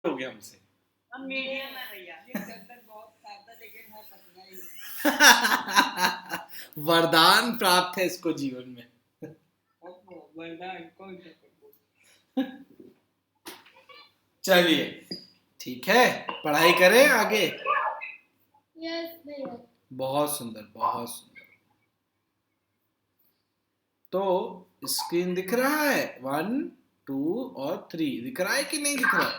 हो गया हमसे। हम मीडियम है भैया, ये चंदन बहुत सादा लेकिन है पतला ही। वरदान प्राप्त है इसको जीवन में। वरदान कौन सा? चलिए ठीक है, पढ़ाई करें आगे। यस भैया। बहुत सुंदर, बहुत सुंदर। तो स्क्रीन दिख रहा है, 1 2 और 3 दिख रहा है कि नहीं दिख रहा है?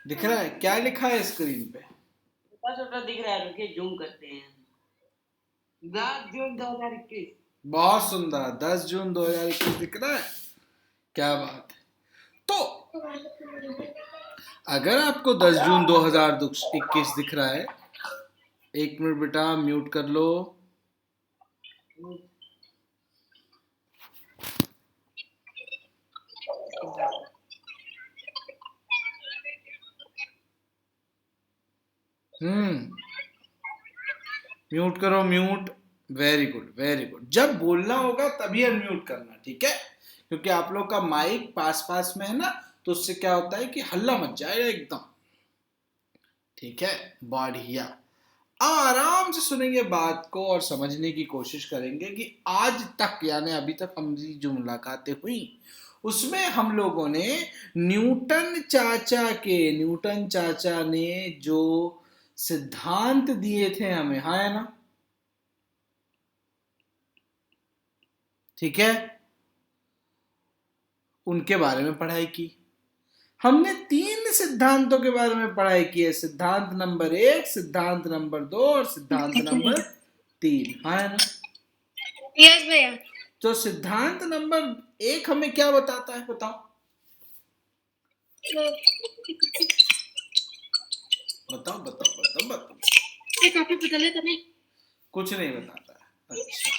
दिख रहा है। क्या लिखा है स्क्रीन पे? छोटा छोटा दिख रहा है, रुकिए जूम करते हैं। 10 जून 2021। बहुत सुंदर, 10 जून 2021 दिख रहा है। क्या बात है। तो अगर आपको 10 जून 2021 दिख रहा है, 1 मिनट बेटा म्यूट कर लो। म्यूट करो, mute. Very good, very good. जब बोलना होगा तभी अनम्यूट करना, ठीक है? क्योंकि आप लोग का माइक पास पास में है ना, तो उससे क्या होता है कि हल्ला मच जाएगा एकदम। ठीक है, बढ़िया। आराम से सुनेंगे बात को और समझने की कोशिश करेंगे कि आज तक यानी अभी तक हमारी जो मुलाकातें हुई उसमें हम लोगों ने न्यूटन चाचा ने जो सिद्धांत दिए थे हमें, हाँ है ना? ठीक है, उनके बारे में पढ़ाई की। हमने 3 सिद्धांतों के बारे में पढ़ाई की है, सिद्धांत नंबर 1, सिद्धांत नंबर 2 और सिद्धांत नंबर 3, हाँ है ना? यस भैया। तो सिद्धांत नंबर 1 हमें क्या बताता है, बताओ? बताओ बताओ बताओ बताओ। काफी बता ले तने। कुछ नहीं बताता है। अच्छा,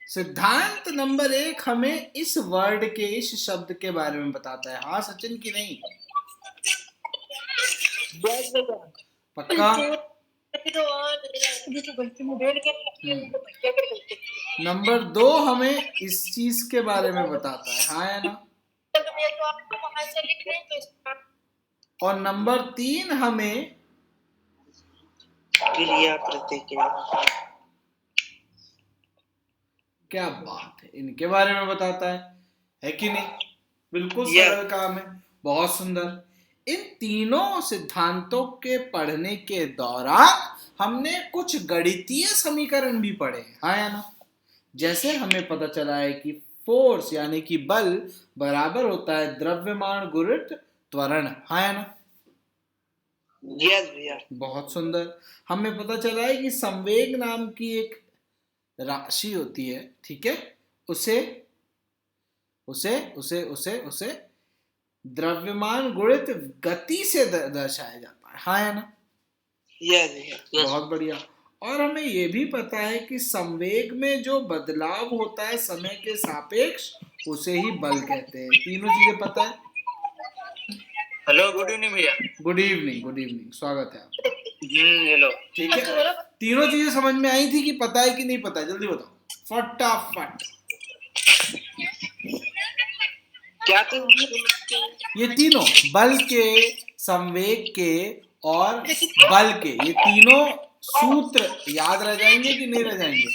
सिद्धांत नंबर 1 हमें इस वर्ड के, इस शब्द के बारे में बताता है। हाँ सचिन की नहीं? पक्का? नंबर 2 हमें इस चीज के बारे में बताता है, हाँ या ना? और नंबर 3 हमें क्रिया प्रतिक्रिया। क्या बात है, इनके बारे में बताता है कि नहीं? बिल्कुल सरल काम है, बहुत सुंदर। इन तीनों सिद्धांतों के पढ़ने के दौरान हमने कुछ गणितीय समीकरण भी पढ़े, हाँ या ना? जैसे हमें पता चला है कि फोर्स यानी कि बल बराबर होता है द्रव्यमान गुणित त्वरण, हाँ या ना? यस भैया। बहुत सुंदर। हमें पता चला है कि संवेग नाम की एक राशि होती है, ठीक है? उसे उसे उसे उसे उसे द्रव्यमान गुणित गति से दर्शाया जाता है, हाँ या ना? यस। बहुत बढ़िया। और हमें यह भी पता है कि संवेग में जो बदलाव होता है समय के सापेक्ष, उसे ही बल कहते हैं। तीनों चीजें पता है? हेलो, गुड इवनिंग भैया। गुड इवनिंग, गुड इवनिंग, स्वागत है आपका। हेलो। ठीक है, तीनों चीजें समझ में आई थी कि पता है कि नहीं पता है? जल्दी बताओ फटाफट। क्या तो ये तीनों, बल के, संवेग के और बल के, ये तीनों सूत्र याद रह जाएंगे कि नहीं रह जाएंगे?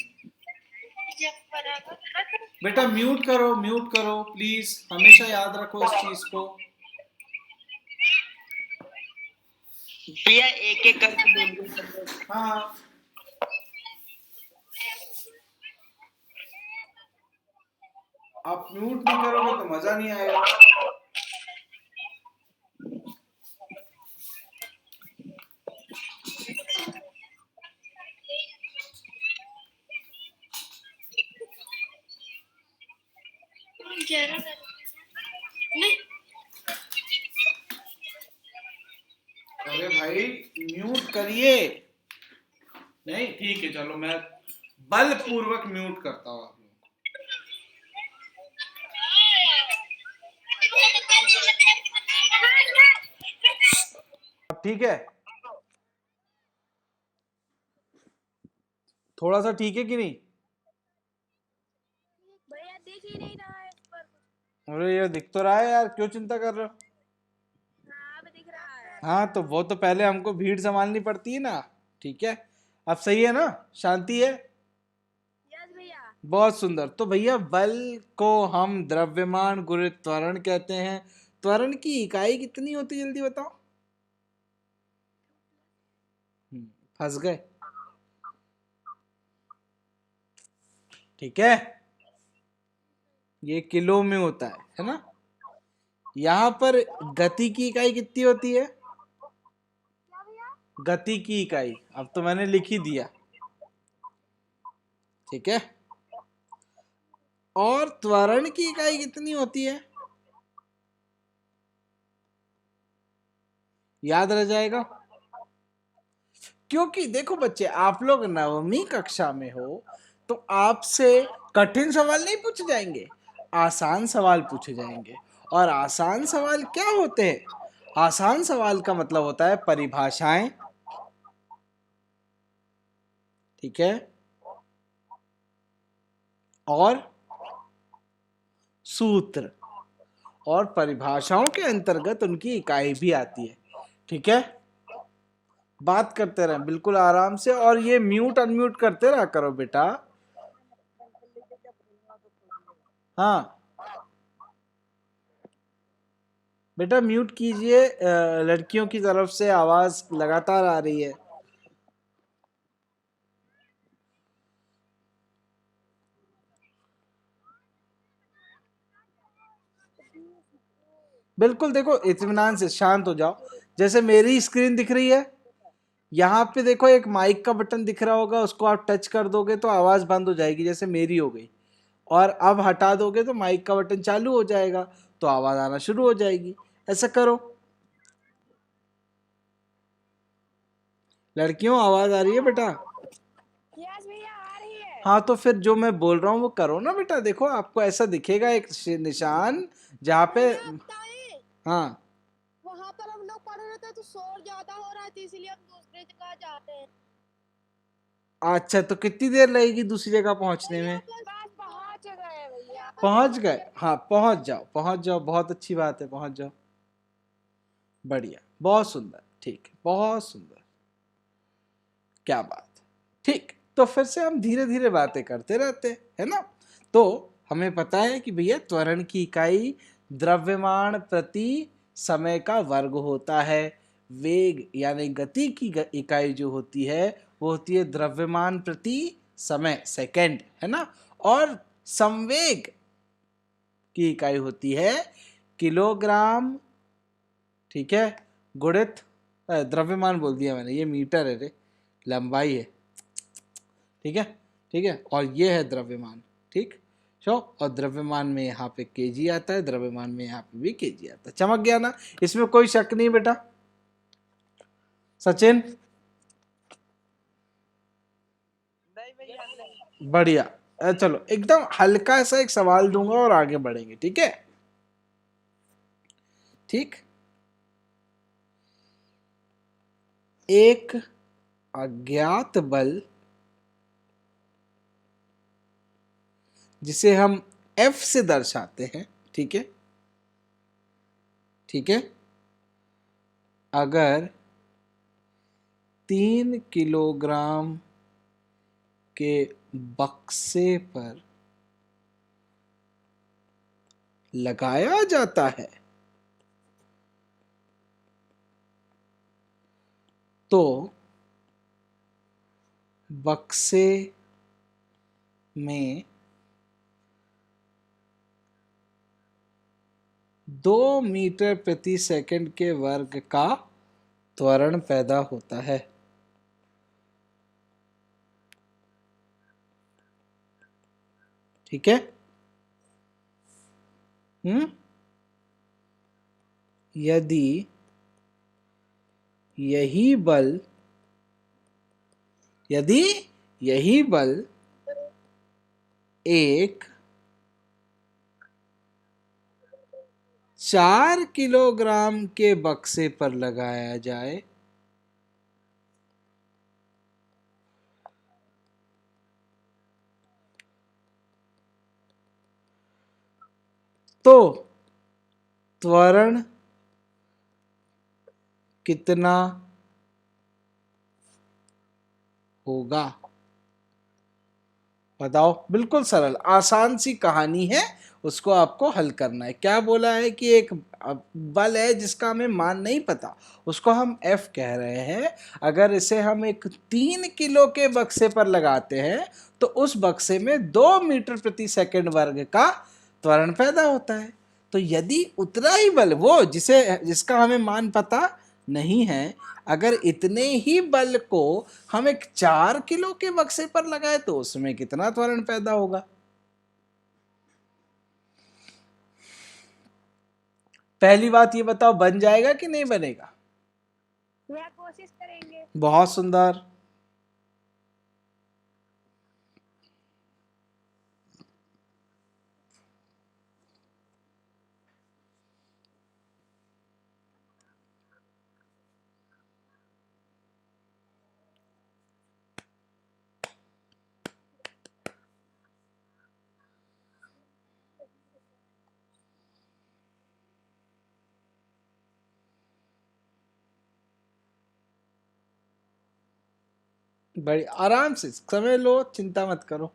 बेटा म्यूट करो, म्यूट करो प्लीज, हमेशा याद रखो इस चीज को। भैया एक एक करके बोलिए। हाँ, आप म्यूट नहीं करोगे तो मजा नहीं आएगा। अरे भाई म्यूट करिए। नहीं ठीक है, चलो मैं बलपूर्वक म्यूट करता हूँ आप लोगों को। ठीक है, थोड़ा सा ठीक है कि नहीं? भैया देख ही नहीं रहा है इस पर। अरे ये दिख तो रहा है यार, क्यों चिंता कर रहे हो? हाँ तो वो तो पहले हमको भीड़ संभालनी पड़ती है ना। ठीक है, अब सही है ना, शांति है। बहुत सुंदर। तो भैया बल को हम द्रव्यमान गुणित त्वरण कहते हैं। त्वरण की इकाई कितनी होती है, जल्दी बताओ। फंस गए। ठीक है, ये किलो में होता है ना। यहाँ पर गति की इकाई कितनी होती है? गति की इकाई अब तो मैंने लिख ही दिया। ठीक है, और त्वरण की इकाई कितनी होती है, याद रह जाएगा। क्योंकि देखो बच्चे, आप लोग नवमी कक्षा में हो, तो आपसे कठिन सवाल नहीं पूछे जाएंगे, आसान सवाल पूछे जाएंगे। और आसान सवाल क्या होते हैं? आसान सवाल का मतलब होता है परिभाषाएं, ठीक है, और सूत्र, और परिभाषाओं के अंतर्गत उनकी इकाई भी आती है। ठीक है, बात करते रहें बिल्कुल आराम से, और ये म्यूट अनम्यूट करते रहा करो बेटा। हाँ बेटा म्यूट कीजिए, लड़कियों की तरफ से आवाज लगातार आ रही है। बिल्कुल, देखो इत्मीनान से शांत हो जाओ। जैसे मेरी स्क्रीन दिख रही है, यहाँ पे देखो एक माइक का बटन दिख रहा होगा, उसको आप टच कर दोगे तो आवाज बंद हो जाएगी, जैसे मेरी हो गई। और अब हटा दोगे तो माइक का बटन चालू हो जाएगा, तो आवाज आना शुरू हो जाएगी। ऐसा करो। लड़कियों आवाज आ रही है बेटा? यस भैया आ रही है। हाँ तो फिर जो मैं बोल रहा हूँ वो करो ना बेटा। देखो आपको ऐसा दिखेगा एक निशान जहाँ पे, भैया बताएं, हाँ वहाँ पर हम लोग पढ़ रहे थे तो शोर ज्यादा हो रहा था, इसलिए हम दूसरी जगह जाते हैं। अच्छा, तो कितनी देर लगेगी दूसरी जगह पहुंचने में? बस पहुँच गए भैया। पहुंच गए? हाँ पहुंच जाओ, पहुंच जाओ, बहुत अच्छी बात है, पहुंच जाओ। बढ़िया, बहुत सुंदर, ठीक है, बहुत सुंदर, क्या बात है। ठीक, तो फिर से हम धीरे धीरे बातें करते रहते हैं, है ना। तो हमें पता है कि भैया त्वरण की इकाई द्रव्यमान प्रति समय का वर्ग होता है। वेग यानी गति की इकाई जो होती है वो होती है द्रव्यमान प्रति समय, सेकंड, है ना। और संवेग की इकाई होती है किलोग्राम, ठीक है, गुणित, द्रव्यमान बोल दिया मैंने, ये मीटर है रे, लंबाई है। ठीक है, ठीक है, और ये है द्रव्यमान। ठीक, चलो, और द्रव्यमान में यहाँ पे केजी आता है, द्रव्यमान में यहाँ पे भी केजी आता है। चमक गया ना, इसमें कोई शक नहीं बेटा। सचिन नहीं भैया नहीं। बढ़िया। चलो एकदम हल्का सा एक सवाल दूंगा और आगे बढ़ेंगे, ठीक है। ठीक, एक अज्ञात बल जिसे हम F से दर्शाते हैं, ठीक है, ठीक है, अगर 3 किलोग्राम के बक्से पर लगाया जाता है तो बक्से में 2 मीटर प्रति सेकंड के वर्ग का त्वरण पैदा होता है। ठीक है, यदि यही बल, यदि यही बल एक 4 किलोग्राम के बक्से पर लगाया जाए तो त्वरण कितना होगा? बताओ। बिल्कुल सरल आसान सी कहानी है, उसको आपको हल करना है। क्या बोला है कि एक बल है जिसका हमें मान नहीं पता, उसको हम F कह रहे हैं। अगर इसे हम एक 3 किलो के बक्से पर लगाते हैं तो उस बक्से में 2 मीटर प्रति सेकंड वर्ग का त्वरण पैदा होता है। तो यदि उतना ही बल, वो जिसका हमें मान पता नहीं है, अगर इतने ही बल को हम एक 4 किलो के बक्से पर लगाए तो उसमें कितना त्वरण पैदा होगा? पहली बात ये बताओ, बन जाएगा कि नहीं बनेगा? भैया कोशिश करेंगे। बहुत सुंदर। बड़ी आराम से समय लो, चिंता मत करो।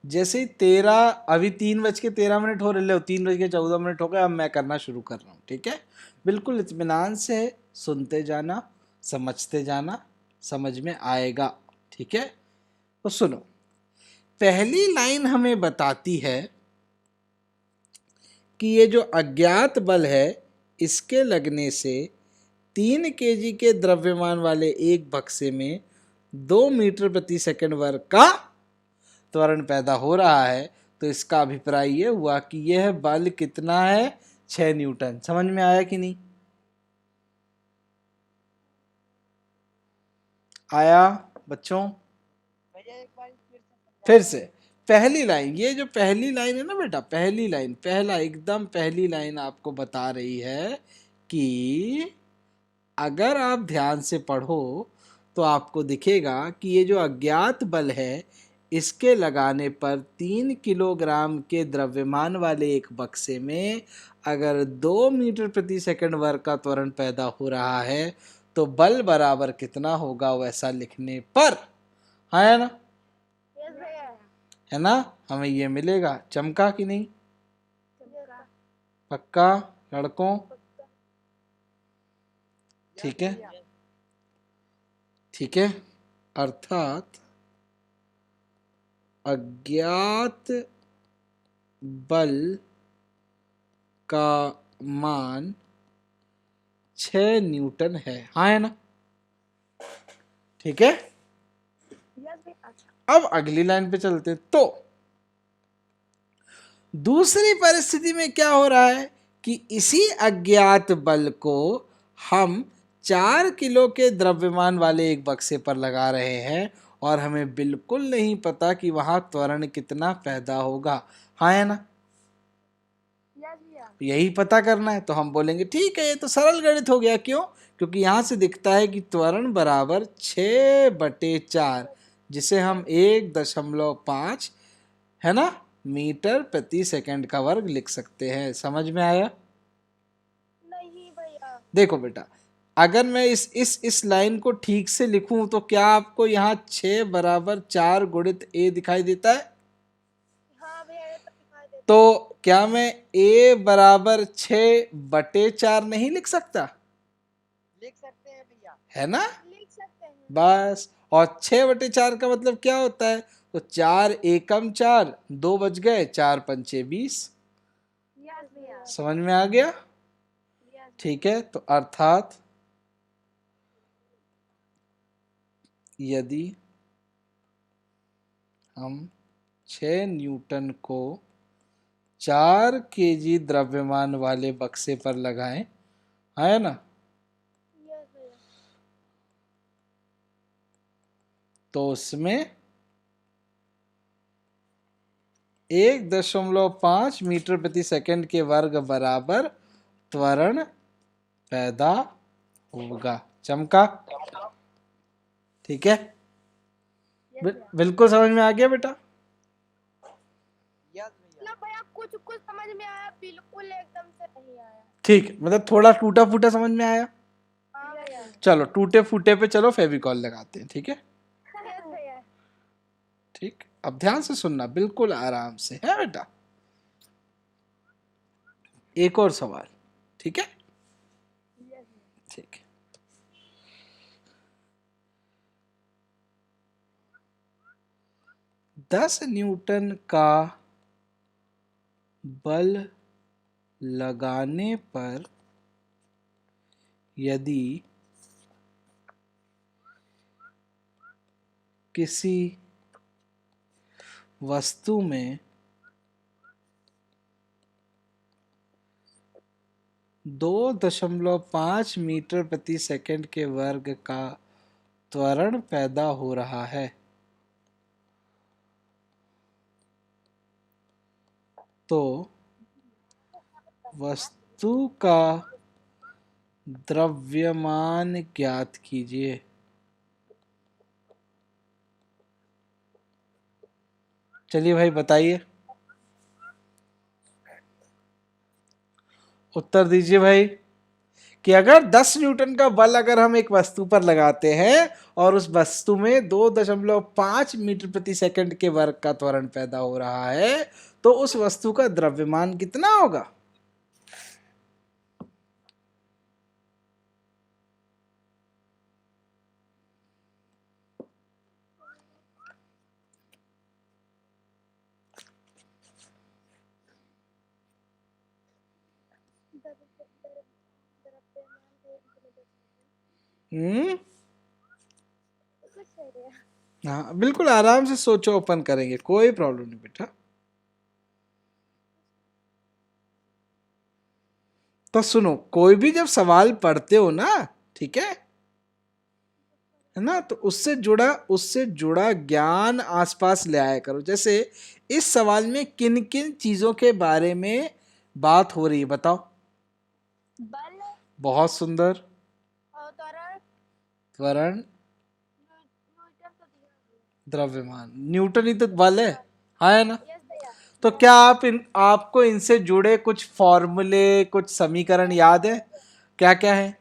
जैसे ही 13, अभी 3:13 हो रहे, 3:14 हो गए, अब मैं करना शुरू कर रहा हूँ, ठीक है? बिल्कुल इत्मीनान से सुनते जाना, समझते जाना, समझ में आएगा, ठीक है? तो सुनो, पहली लाइन हमें बताती है कि ये जो अज्ञात बल है, इसके लगने से 3 केजी के द्रव्यमान वाले एक बक्से में 2 मीटर प्रति सेकंड वर्ग का त्वरण पैदा हो रहा है। तो इसका अभिप्राय ये हुआ कि यह बल कितना है? 6 न्यूटन। समझ में आया कि नहीं आया बच्चों? भैया एक बार फिर से पहली लाइन, ये जो पहली लाइन है ना बेटा, पहली लाइन, पहला एकदम पहली लाइन आपको बता रही है कि अगर आप ध्यान से पढ़ो तो आपको दिखेगा कि ये जो अज्ञात बल है, इसके लगाने पर 3 किलोग्राम के द्रव्यमान वाले एक बक्से में अगर 2 मीटर प्रति सेकंड वर्ग का त्वरण पैदा हो रहा है तो बल बराबर कितना होगा, वैसा लिखने पर, हाँ है ना? यस भैया। है ना? हमें ये मिलेगा। चमका कि नहीं? चमका। पक्का लड़कों? ठीक है, ठीक है। अर्थात अज्ञात बल का मान 6 न्यूटन है, हाँ है ना? ठीक है। यस भैया। अब अगली लाइन पे चलते। तो दूसरी परिस्थिति में क्या हो रहा है कि इसी अज्ञात बल को हम 4 किलो के द्रव्यमान वाले एक बक्से पर लगा रहे हैं और हमें बिल्कुल नहीं पता कि वहां त्वरण कितना पैदा होगा, हाँ है ना? यस भैया। यही पता करना है। तो हम बोलेंगे ठीक है, ये तो सरल गणित हो गया। क्यों? क्योंकि यहाँ से दिखता है कि त्वरण बराबर 6/4, जिसे हम 1.5 है ना मीटर प्रति सेकंड का वर्ग लिख सकते हैं। समझ में आया? नहीं भैया। देखो बेटा, अगर मैं इस लाइन को ठीक से लिखूं तो क्या आपको यहाँ 6/4 गुणित a दिखाई देता है? हाँ भैया, ये तो दिखाई देता तो क्या मैं a बराबर 6/4 नहीं लिख सकता? लिख सकते हैं भैया। है ना? है। लिख सकते हैं। बस। और 6/4 का मतलब क्या होता है? तो 4 एकम 4, 2 बच गए, 4 पंचे 20। यस भैया। समझ में आ गया? यस। ठीक है। तो अर्थात यदि हम 6 न्यूटन को 4 केजी द्रव्यमान वाले बक्से पर लगाएं, है ना, यस भैया। तो उसमें 1.5 मीटर प्रति सेकंड के वर्ग बराबर त्वरण पैदा होगा। चमका? ठीक है। यस भैया। बिल्कुल समझ में आ गया बेटा? यस ठीक, मतलब थोड़ा टूटा फूटा समझ में आया। हाँ भैया। चलो टूटे फूटे पे चलो फेविकॉल लगाते हैं, ठीक है। यस भैया। ठीक, अब ध्यान से सुनना, बिल्कुल आराम से है बेटा। एक और सवाल, ठीक है। ठीक है। 10 न्यूटन का बल लगाने पर यदि किसी वस्तु में 2.5 मीटर प्रति सेकंड के वर्ग का त्वरण पैदा हो रहा है, तो वस्तु का द्रव्यमान ज्ञात कीजिए। चलिए भाई बताइए, उत्तर दीजिए भाई कि अगर 10 न्यूटन का बल अगर हम एक वस्तु पर लगाते हैं और उस वस्तु में 2.5 मीटर प्रति सेकंड के वर्ग का त्वरण पैदा हो रहा है, तो उस वस्तु का द्रव्यमान कितना होगा। हम्म, हाँ बिल्कुल आराम से सोचो, ओपन करेंगे, कोई प्रॉब्लम नहीं बेटा। तो सुनो, कोई भी जब सवाल पढ़ते हो ना, ठीक है ना, तो उससे जुड़ा ज्ञान आसपास ले आया करो। जैसे इस सवाल में किन किन चीजों के बारे में बात हो रही है बताओ। बल बहुत सुंदर। और त्वरण। त्वरण, न्यूटन तो दिया है। द्रव्यमान, न्यूटन ही तो बल है, हाँ है ना। यस भैया। तो क्या आपको इनसे जुड़े कुछ फॉर्मूले, कुछ समीकरण याद है, क्या क्या है।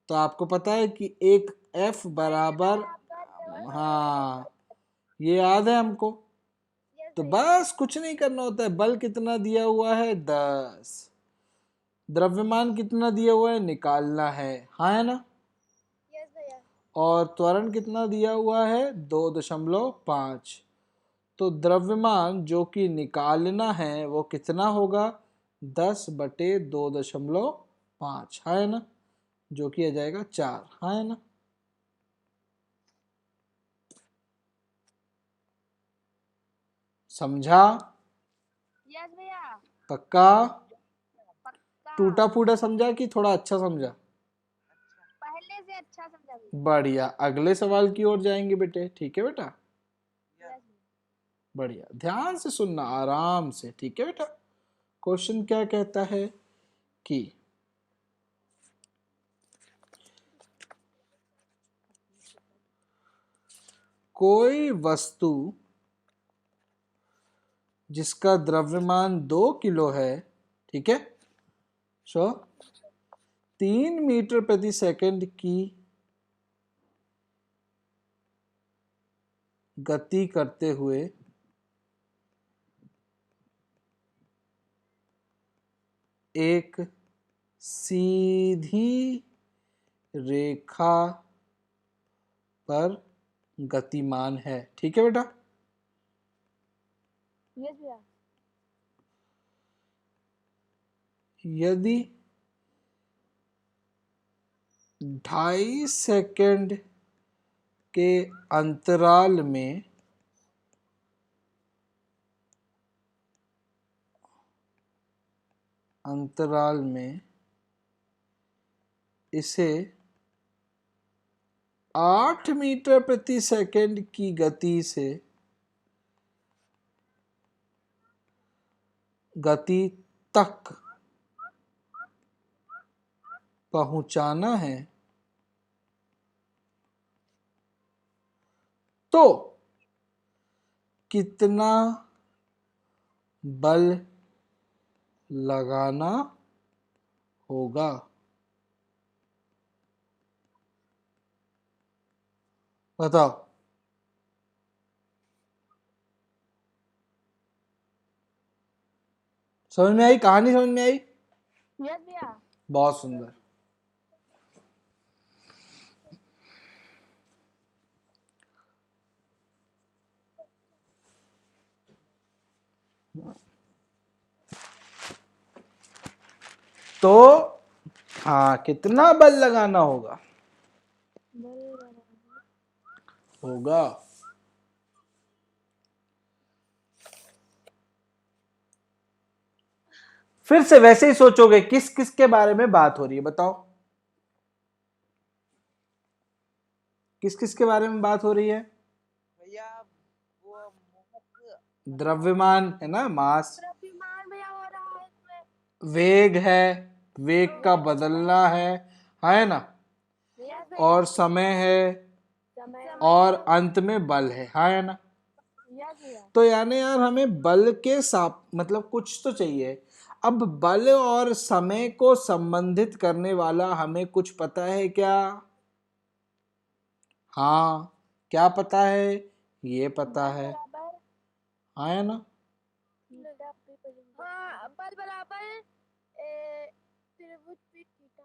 तो आपको पता है कि एक F बराबर, हाँ ये याद है हमको। तो बस कुछ नहीं करना होता है, बल कितना दिया हुआ है 10, द्रव्यमान कितना दिया हुआ है निकालना है, हाँ है ना। यस भैया। और त्वरण कितना दिया हुआ है 2.5। तो द्रव्यमान जो कि निकालना है वो कितना होगा 10/2.5, है ना, जो कि आ जाएगा 4, है ना। समझा। यस भैया। पक्का। पक्का। टूटा फूटा समझा कि थोड़ा अच्छा समझा। पहले से अच्छा समझा भैया। बढ़िया, अगले सवाल की ओर जाएंगे बेटे, ठीक है बेटा। यस। बढ़िया, ध्यान से सुनना आराम से, ठीक है बेटा। क्वेश्चन क्या कहता है कि कोई वस्तु जिसका द्रव्यमान 2 किलो है, ठीक है, सो 3 मीटर प्रति सेकंड की गति करते हुए एक सीधी रेखा पर गतिमान है, ठीक है बेटा। यस भैया। यदि 2.5 सेकंड के अंतराल में इसे 8 मीटर प्रति सेकंड की गति से गति तक पहुंचाना है, तो कितना बल लगाना होगा। बताओ। समझ में आई कहानी? समझ में आई? यस भैया। बहुत सुंदर। तो हाँ, कितना बल लगाना होगा? होगा। फिर से वैसे ही सोचोगे, किस किस के बारे में बात हो रही है बताओ? किस किस के बारे में बात हो रही है? भैया वो द्रव्यमान है ना, मास। द्रव्यमान भैया हो रहा है इसमें। वेग है, वेग का बदलना है ना? यस भैया। और समय है, समय और अंत में बल है ना? यस भैया। तो यानी यार हमें बल के साथ मतलब कुछ तो चाहिए। अब बल और समय को संबंधित करने वाला हमें कुछ पता है क्या? हाँ, क्या पता है? ये पता है, है ना? हाँ, बल बराबर त्रिभुज पे थीटा।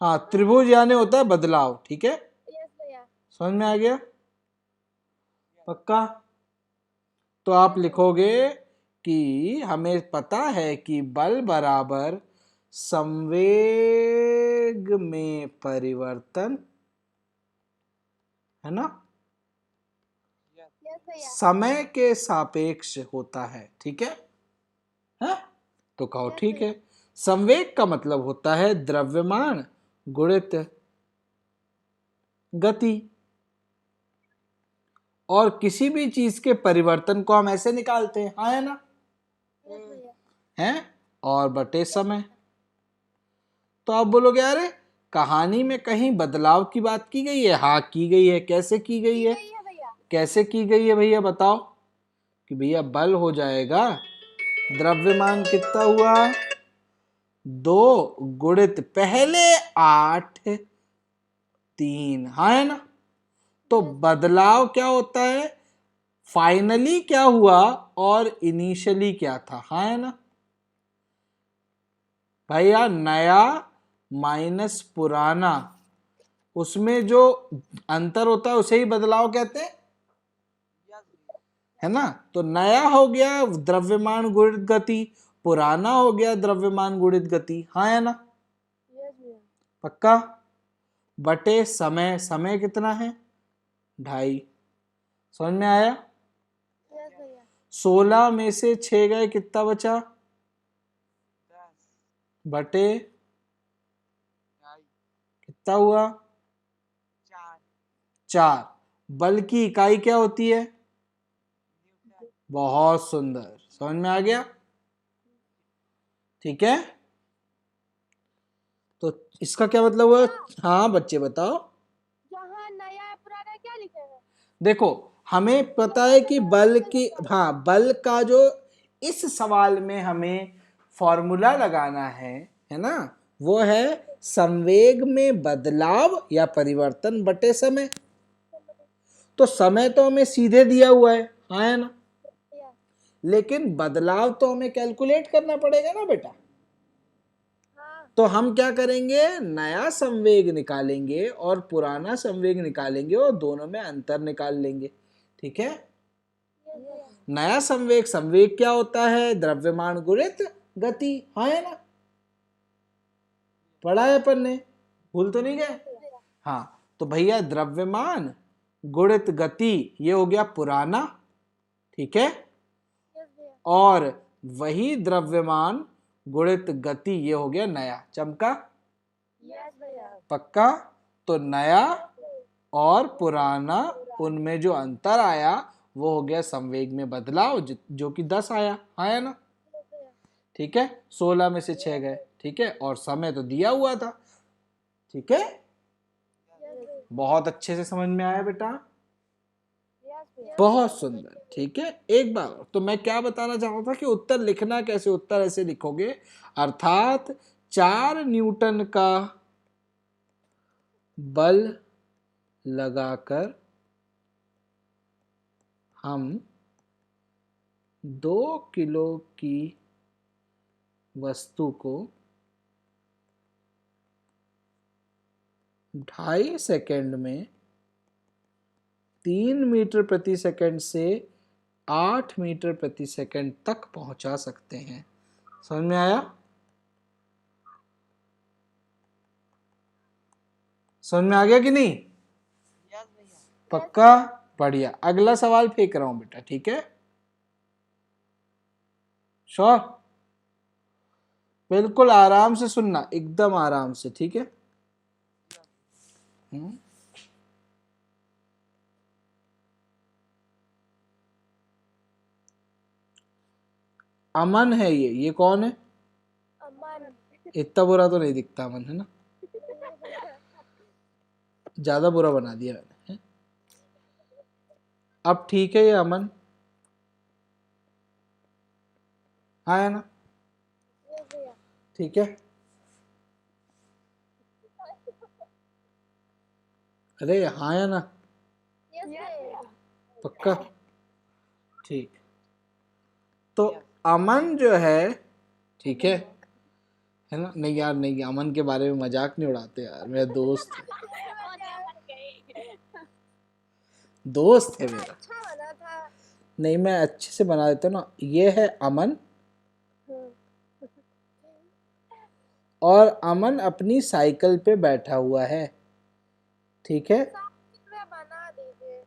हाँ, त्रिभुज यानी होता है बदलाव। ठीक है, यस भैया। समझ में आ गया? पक्का? तो आप लिखोगे कि हमें पता है कि बल बराबर संवेग में परिवर्तन, है ना, यस भैया। समय के सापेक्ष होता है। ठीक है? हाँ? तो कहो ठीक है। संवेग का मतलब होता है द्रव्यमान गुणित गति। और किसी भी चीज के परिवर्तन को हम ऐसे निकालते हैं, हाँ है ना? यस भैया। हैं? और बटे समय। तो आप बोलोगे अरे कहानी में कहीं बदलाव की बात की गई है? हाँ की गई है। कैसे की गई है? सही है भैया। कैसे की गई है भैया बताओ? कि भैया बल हो जाएगा, द्रव्यमान कितना हुआ? 2 गुणित पहले 8 3, हाँ है ना? तो बदलाव क्या होता है? फाइनली क्या हुआ और इनिशियली क्या था, हाँ है ना? भैया नया माइनस पुराना, उसमें जो अंतर होता है उसे ही बदलाव कहते हैं, है ना? तो नया हो गया द्रव्यमान गुणित गति, पुराना हो गया द्रव्यमान गुणित गति, हाँ है ना? यस भैया। पक्का? बटे समय, समय कितना है? 2.5। समझ में आया? यस भैया। 16 में से 6 गए, कितना बचा? बटे कितना हुआ? 4। बल की इकाई क्या होती है? बहुत सुंदर, समझ में आ गया? ठीक है, तो इसका क्या मतलब हुआ? हाँ बच्चे बताओ। जहाँ नया पुराना क्या लिखेगा? देखो, हमें पता है कि बल की, हाँ बल का जो इस सवाल में हमें फॉर्मूला लगाना है ना, वो है संवेग में बदलाव या परिवर्तन बटे समय। तो समय तो हमें सीधे दिया हुआ है ना? लेकिन बदलाव तो हमें कैलकुलेट करना पड़ेगा ना बेटा। हाँ। तो हम क्या करेंगे? नया संवेग निकालेंगे और पुराना संवेग निकालेंगे और दोनों में अंतर निकाल लेंगे। ठीक है? नया संवेग, संवेग क्या होता है? द्रव्यमान गुणित गति, है ना? पढ़ा है अपन ने, भूल तो नहीं गए? हाँ, तो भैया द्रव्यमान गुणित गति ये हो गया पुराना, ठीक है? और वही द्रव्यमान गुणित गति ये हो गया नया। चमका? पक्का? तो नया और पुराना, उनमें जो अंतर आया वो हो गया संवेग में बदलाव, जो कि 10 आया ना? ठीक है, 16 में से 6 गए, ठीक है, और समय तो दिया हुआ था। ठीक है, बहुत अच्छे से समझ में आया बेटा? बहुत सुंदर। ठीक है, एक बार तो मैं क्या बताना चाह रहा था कि उत्तर लिखना कैसे, उत्तर ऐसे लिखोगे, अर्थात 4 न्यूटन का बल लगाकर हम 2 किलो की वस्तु को 2.5 सेकंड में 3 मीटर प्रति सेकंड से 8 मीटर प्रति सेकंड तक पहुंचा सकते हैं। समझ में आया? समझ में आ गया कि नहीं? यस भैया। पक्का? बढ़िया। अगला सवाल फेंक रहा हूं बेटा, ठीक है? श्योर? बिल्कुल आराम से सुनना, एकदम आराम से, ठीक है? अमन है ये कौन है? अमन। इतना बुरा तो नहीं दिखता अमन, है ना? ज्यादा बुरा बना दिया मैंने, है? अब ठीक है ये अमन? हाँ है ना? यस भैया। ठीक है। अरे हाँ या ना? यस भैया। पक्का? ठीक। तो अमन जो है, ठीक है ना? नहीं यार नहीं, अमन के बारे में मजाक नहीं उड़ाते यार, मेरा दोस्त है, दोस्त है मेरा। अच्छा बना था। नहीं मैं अच्छे से बना देता हूँ ना। ये है अमन, और अमन अपनी साइकिल पे बैठा हुआ है, ठीक है? बना दीजिए,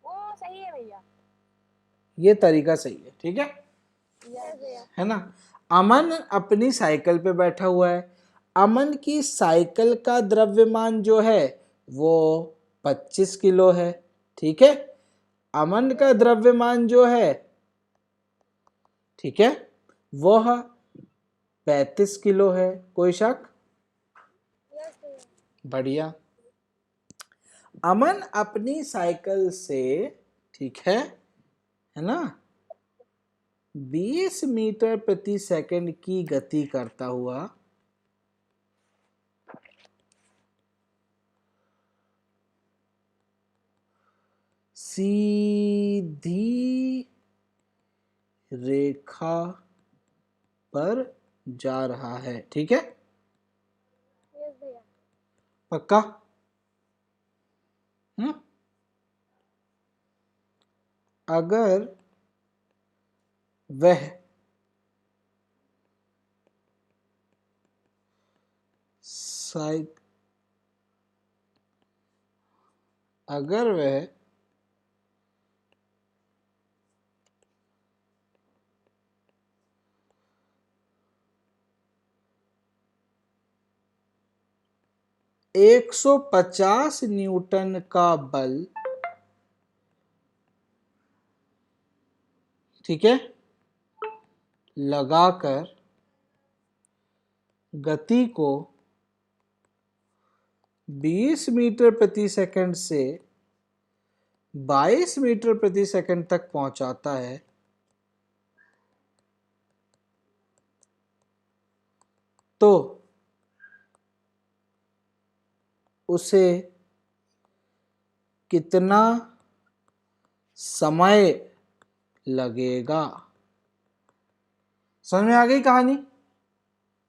वो सही है भैया। ये तरीका सही है, ठीक है? यस भैया। है ना? अमन अपनी साइकिल पे बैठा हुआ है। अमन की साइकिल का द्रव्यमान जो है वो 25 किलो है, ठीक है? अमन का द्रव्यमान जो है, ठीक है, वह 35 किलो है। कोई शक? यस भैया। बढ़िया। अमन अपनी साइकिल से, ठीक है ना, 20 मीटर प्रति सेकंड की गति करता हुआ सीधी रेखा पर जा रहा है, ठीक है? यस भैया। पक्का? अगर वह साइक अगर वह 150 न्यूटन का बल, ठीक है, लगाकर गति को 20 मीटर प्रति सेकंड से 22 मीटर प्रति सेकंड तक पहुंचाता है, तो उसे कितना समय लगेगा? समझ में आ गई कहानी?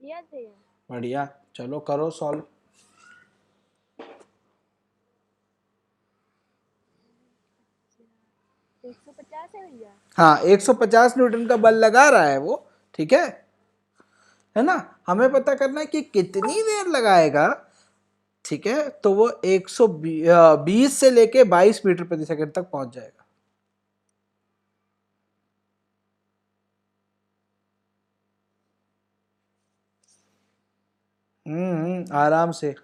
यस भैया। बढ़िया। चलो करो सॉल्व। 150 है भैया। हाँ 150 न्यूटन का बल लगा रहा है वो, ठीक है ना? हमें पता करना है कि कितनी देर लगाएगा, ठीक है? तो वो 120 से लेके 22 मीटर प्रति सेकंड तक पहुंच जाएगा। आराम से।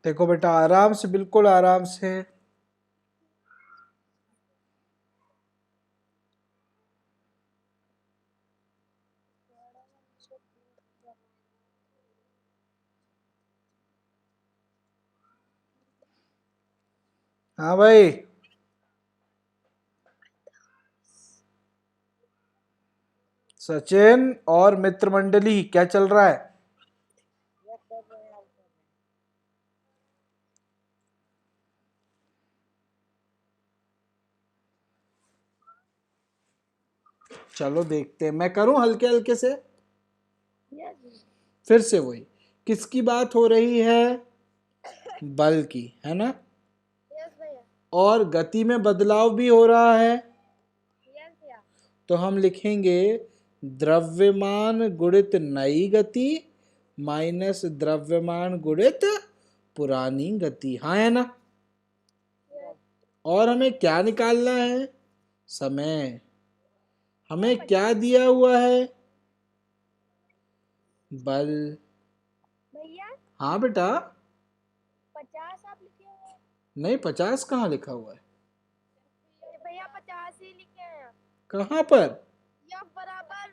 देखो बेटा आराम से, बिल्कुल आराम से। हाँ भाई, सचिन और मित्र मंडली क्या चल रहा है? चलो देखते हैं, मैं करूं हल्के हल्के से। फिर से वही, किसकी बात हो रही है? बल की, है ना? यस भैया। और गति में बदलाव भी हो रहा है, यस भैया। तो हम लिखेंगे द्रव्यमान गुणित नई गति माइनस द्रव्यमान गुणित पुरानी गति, हाँ है ना? और हमें क्या निकालना है? समय। हमें क्या दिया हुआ है? बल। भैया हाँ बेटा। 50 आप लिखे हैं? नहीं, 50 कहाँ लिखा हुआ है? भैया 50 ही लिखे हैं। कहाँ पर? या बराबर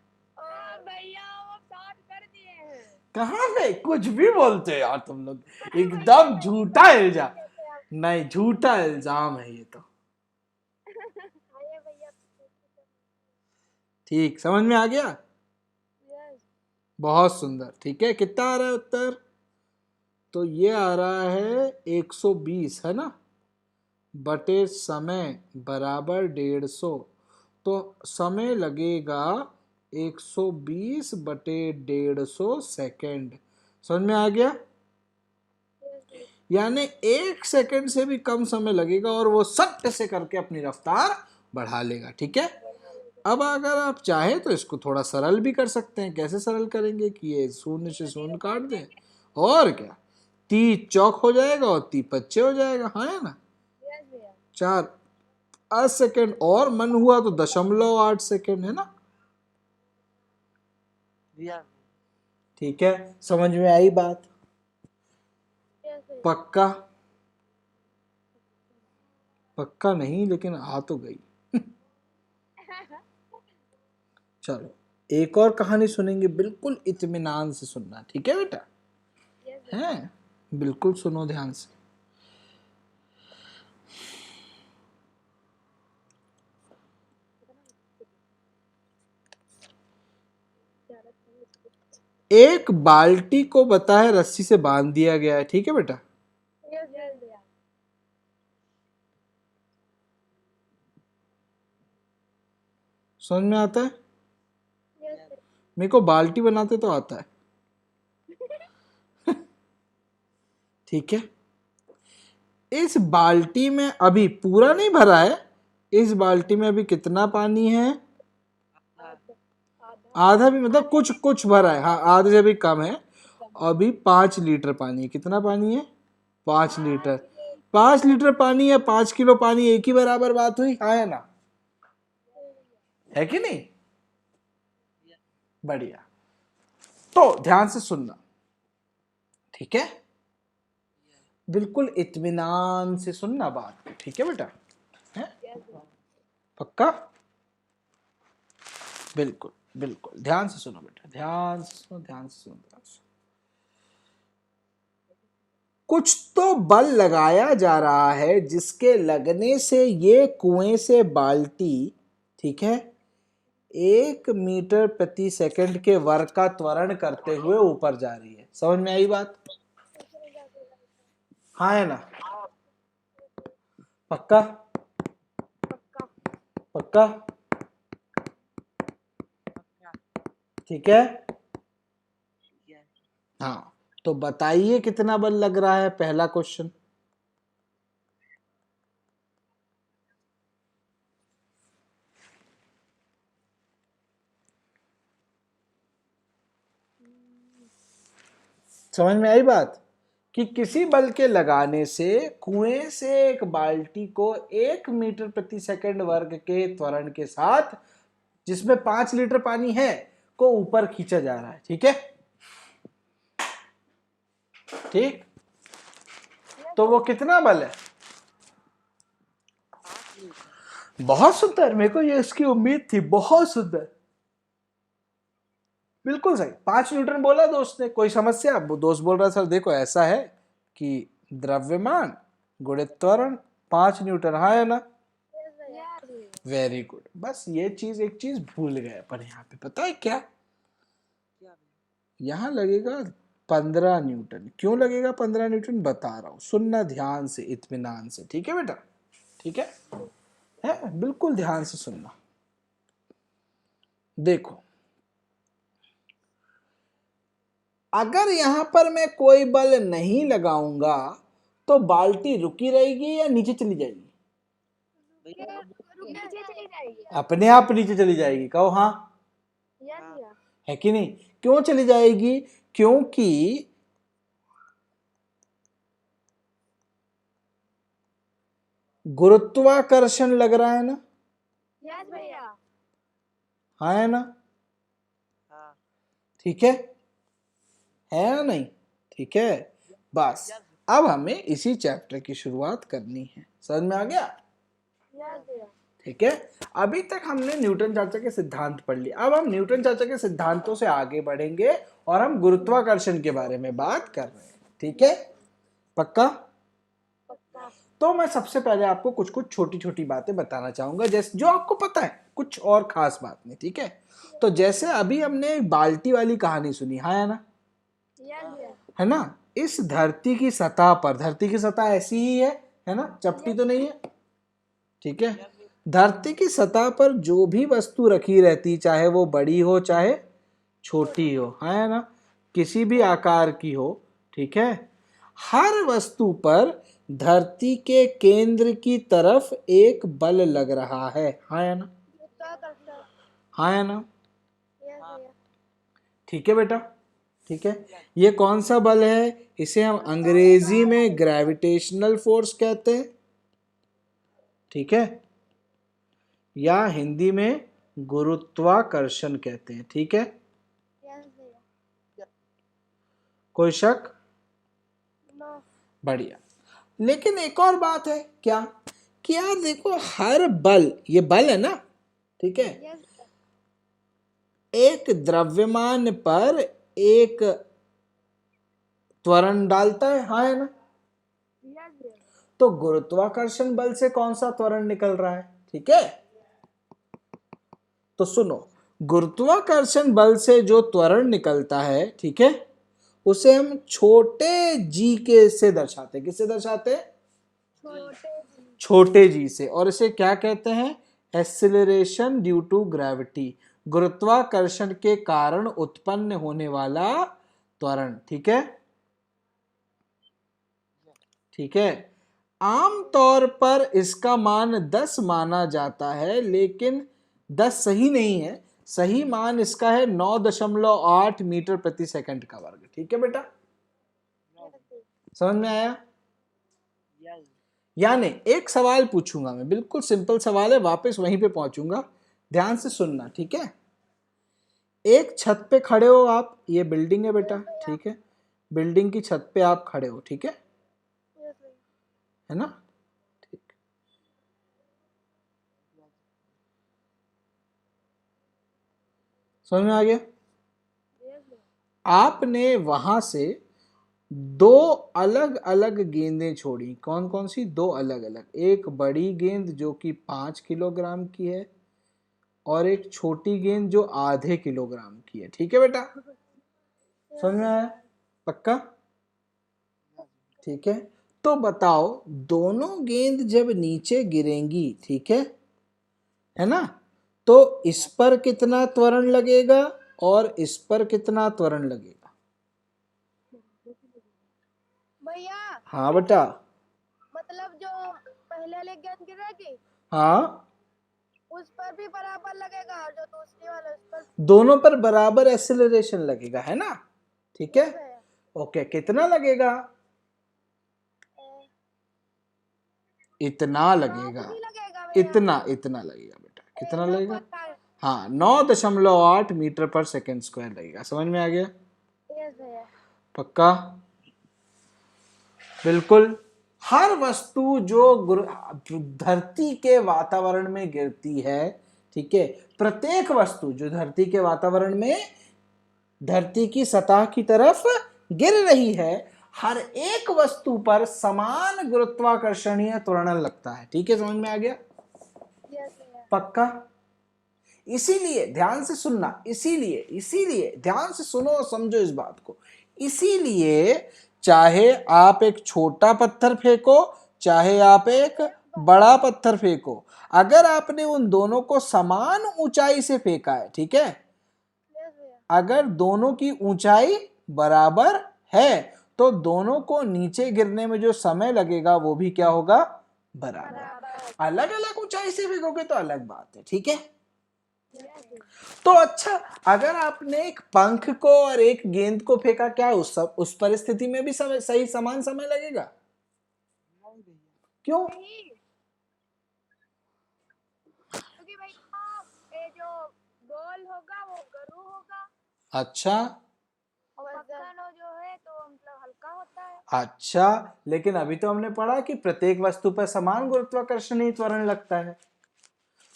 भैया वो 60 कर दिए हैं। कहाँ पे? कुछ भी बोलते हो यार तुम लोग, एकदम झूठा इल्जाम। नहीं, झूठा इल्जाम है ये तो। आइए भैया। ठीक, समझ में आ गया? यस। बहुत सुंदर। ठीक है, कितना आ रहा है उत्तर? तो ये आ रहा है 120, है ना? बटे समय बराबर 150, तो समय लगेगा 120 बटे 150 सेकेंड। समझ में आ गया? यानी 1 सेकेंड से भी कम समय लगेगा और वो सट से करके अपनी रफ्तार बढ़ा लेगा। ठीक है, अब अगर आप चाहें तो इसको थोड़ा सरल भी कर सकते हैं। कैसे सरल करेंगे कि ये शून्य से शून्य काट दें, और क्या, 30 चौक हो जाएगा और 30 25 हो जाएगा, हाँ है ना? 4 सेकेंड और मन हुआ तो 0.8 सेकेंड, है ना? ठीक है, समझ में आई बात? पक्का? पक्का नहीं, लेकिन आ तो गई। चलो एक और कहानी सुनेंगे, बिल्कुल इत्मीनान से सुनना, ठीक है बेटा? हैं, बिल्कुल सुनो ध्यान से। एक बाल्टी को बताए रस्सी से बांध दिया गया है, ठीक है बेटा? समझ में आता है? मेरे को बाल्टी बनाते तो आता है। ठीक है, इस बाल्टी में अभी पूरा नहीं भरा है। इस बाल्टी में अभी कितना पानी है? आधा भी, मतलब कुछ कुछ भरा है, हाँ आधे से भी कम है। अभी 5 लीटर पानी है। कितना पानी है? 5 लीटर। 5 लीटर पानी है, 5 किलो पानी, एक ही बराबर बात हुई, हाँ है ना? है कि नहीं? बढ़िया। तो ध्यान से सुनना, ठीक है? बिल्कुल इत्मीनान से सुनना बात, ठीक है बेटा? है? पक्का? बिल्कुल बिल्कुल, ध्यान से सुनो बेटा, ध्यान से सुनो, ध्यान से सुनो, ध्यान से। कुछ तो बल लगाया जा रहा है जिसके लगने से ये कुएं से बाल्टी, ठीक है, 1 मीटर प्रति सेकंड के वर्ग का त्वरण करते हुए ऊपर जा रही है। समझ में आई बात? हाँ है ना? पक्का? पक्का? ठीक है, हाँ। तो बताइए कितना बल लग रहा है, पहला क्वेश्चन। समझ में आई बात? कि किसी बल के लगाने से कुएं से एक बाल्टी को 1 मीटर प्रति सेकंड वर्ग के त्वरण के साथ, जिसमें 5 लीटर पानी है, को ऊपर खींचा जा रहा है। ठीक है? ठीक, तो वो कितना बल है? बहुत सुंदर, मेरे को ये इसकी उम्मीद थी, बहुत सुंदर, बिल्कुल सही। 5 न्यूटन बोला दोस्त ने। कोई समस्या? वो दोस्त बोल रहा सर देखो ऐसा है कि द्रव्यमान गुणित त्वरण 5 न्यूटन, हाँ है ना? Very good. बस ये चीज, एक चीज भूल गए पर यहाँ पे, पता है क्या? यहाँ लगेगा 15 न्यूटन। क्यों लगेगा 15 न्यूटन? बता रहा हूं, सुनना ध्यान से, इत्मीनान से, ठीक है बेटा? ठीक है बिल्कुल ध्यान से सुनना। देखो, अगर यहां पर मैं कोई बल नहीं लगाऊंगा तो बाल्टी रुकी रहेगी या नीचे चली जाएगी? नीचे चली जाएगी। अपने आप नीचे चली जाएगी, कहो हाँ, है कि नहीं? क्यों चली जाएगी? क्योंकि गुरुत्वाकर्षण लग रहा है ना? यस भैया। हाँ है ना? ठीक है या नहीं? ठीक है। बस अब हमें इसी चैप्टर की शुरुआत करनी है। समझ में आ गया? यस भैया। ठीक है। अभी तक हमने न्यूटन चाचा के सिद्धांत पढ़ लिए। अब हम न्यूटन चाचा के सिद्धांतों से आगे बढ़ेंगे और हम गुरुत्वाकर्षण के बारे में बात कर रहे हैं। ठीक है, पक्का? तो मैं सबसे पहले आपको कुछ कुछ छोटी छोटी बातें बताना चाहूंगा, जैसे जो आपको पता है, कुछ और खास बात नहीं। ठीक है, तो जैसे अभी हमने एक बाल्टी वाली कहानी सुनी, हाँ है ना? है ना? इस धरती की सतह पर, धरती की सतह ऐसी ही है ना? चपटी तो नहीं है। ठीक है, धरती की सतह पर जो भी वस्तु रखी रहती, चाहे वो बड़ी हो चाहे छोटी हो, है ना, किसी भी आकार की हो, ठीक है, हर वस्तु पर धरती के केंद्र की तरफ एक बल लग रहा है, हाँ ना? हाँ है ना? ठीक है बेटा, ठीक है। ये कौन सा बल है? इसे हम अंग्रेजी में ग्रेविटेशनल फोर्स कहते हैं, ठीक है, या हिंदी में गुरुत्वाकर्षण कहते हैं। ठीक है, कोई शक? बढ़िया। लेकिन एक और बात है, क्या कि यार देखो, हर बल, ये बल है ना, ठीक है, एक द्रव्यमान पर एक त्वरण डालता है, हाँ है ना? तो गुरुत्वाकर्षण बल से कौन सा त्वरण निकल रहा है? ठीक है, तो सुनो, गुरुत्वाकर्षण बल से जो त्वरण निकलता है, ठीक है, उसे हम छोटे जी के से दर्शाते हैं। किससे दर्शाते हैं? छोटे जी से। और इसे क्या कहते हैं? एक्सीलरेशन ड्यू टू ग्रेविटी, गुरुत्वाकर्षण के कारण उत्पन्न होने वाला त्वरण। ठीक है, ठीक है। आमतौर पर इसका मान 10 माना जाता है, लेकिन 10 सही नहीं है। सही मान इसका है 9.8 मीटर प्रति सेकंड का वर्ग। ठीक है बेटा, समझ में आया? यानी एक सवाल पूछूंगा मैं, बिल्कुल सिंपल सवाल है, वापस वहीं पे पहुंचूंगा, ध्यान से सुनना। ठीक है, एक छत पे खड़े हो आप, ये बिल्डिंग है बेटा, ठीक है, बिल्डिंग की छत पे आप खड़े हो, ठीक है ना? ठीक, समझ में आ गया? आपने वहां से 2 अलग अलग गेंदें छोड़ी। कौन कौन सी? 2 अलग अलग। एक बड़ी गेंद जो कि 5 किलोग्राम की है, और एक छोटी गेंद जो आधे किलोग्राम की है। ठीक है बेटा, समझ में आया? पक्का? ठीक है, तो बताओ, दोनों गेंद जब नीचे गिरेंगी, ठीक है ना, तो इस पर कितना त्वरण लगेगा और इस पर कितना त्वरण लगेगा? भैया, हाँ बेटा, मतलब जो पहले वाली गेंद गिरेगी, हाँ, उस पर भी बराबर लगेगा, और जो दूसरी वाला उस पर दोनों पर बराबर एक्सेलरेशन लगेगा, है ना? ठीक है, ओके। कितना लगेगा? इतना लगेगा, इतना इतना लगेगा बेटा। कितना लगेगा? हाँ, 9.8 मीटर पर सेकेंड स्क्वायर लगेगा। समझ में आ गया? पक्का? बिल्कुल। हर वस्तु जो धरती के वातावरण में गिरती है, ठीक है, प्रत्येक वस्तु जो धरती के वातावरण में धरती की सतह की तरफ गिर रही है, हर एक वस्तु पर समान गुरुत्वाकर्षणीय त्वरण लगता है। ठीक है, समझ में आ गया? यस भैया। पक्का? इसीलिए ध्यान से सुनना, इसीलिए ध्यान से सुनो और समझो इस बात को। इसीलिए चाहे आप एक छोटा पत्थर फेंको, चाहे आप एक बड़ा पत्थर फेंको, अगर आपने उन दोनों को समान ऊंचाई से फेंका है, ठीक है, यस भैया। अगर दोनों की ऊंचाई बराबर है तो दोनों को नीचे गिरने में जो समय लगेगा वो भी क्या होगा? बराबर। अलग अलग ऊंचाई से फेंकोगे तो अलग बात है। ठीक है, तो अच्छा, अगर आपने एक पंख को और एक गेंद को फेंका, क्या उस परिस्थिति में भी सही समान समय लगेगा? क्यों? क्योंकि भैया ये जो बॉल होगा वो गरु होगा अच्छा और पत्थर जो है तो मतलब हल्का होता है। अच्छा, लेकिन अभी तो हमने पढ़ा कि प्रत्येक वस्तु पर समान गुरुत्वाकर्षणीय त्वरण लगता है,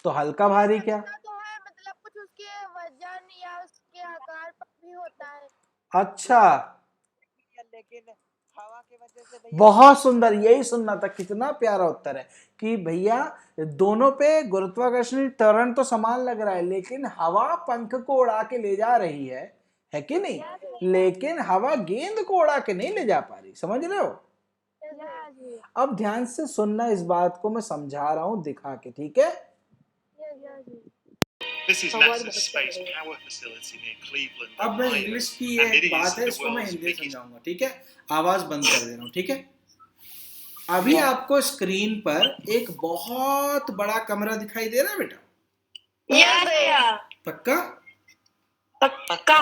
तो हल्का भारी क्या? तो है मतलब कुछ उसके वजन या उसके आकार पर भी होता है। अच्छा, लेकिन हवा की वजह से भैया बहुत सुंदर, यही सुनना था। कितना प्यारा उत्तर है कि भैया दोनों पे गुरुत्वाकर्षण त्वरण तो समान लग रहा है, लेकिन हवा पंख को उड़ा के ले जा रही है कि नहीं? लेकिन हवा गेंद को उड़ा के नहीं ले जा पा रही। समझ रहे हो? अब ध्यान से सुनना, इस बात को मैं समझा रहा हूं दिखा के। ठीक है, This is NASA's space power facility near Cleveland, अब मैं Ohio, इंग्लिश की and एक it बात is है, the इसको मैं world's हिंदी biggest. समझाऊंगा। ठीक है, आवाज बंद कर दे रहा हूं। ठीक है, अभी आपको स्क्रीन पर एक बहुत बड़ा कमरा दिखाई दे रहा है बेटा? यस भैया। पक्का? पक्का।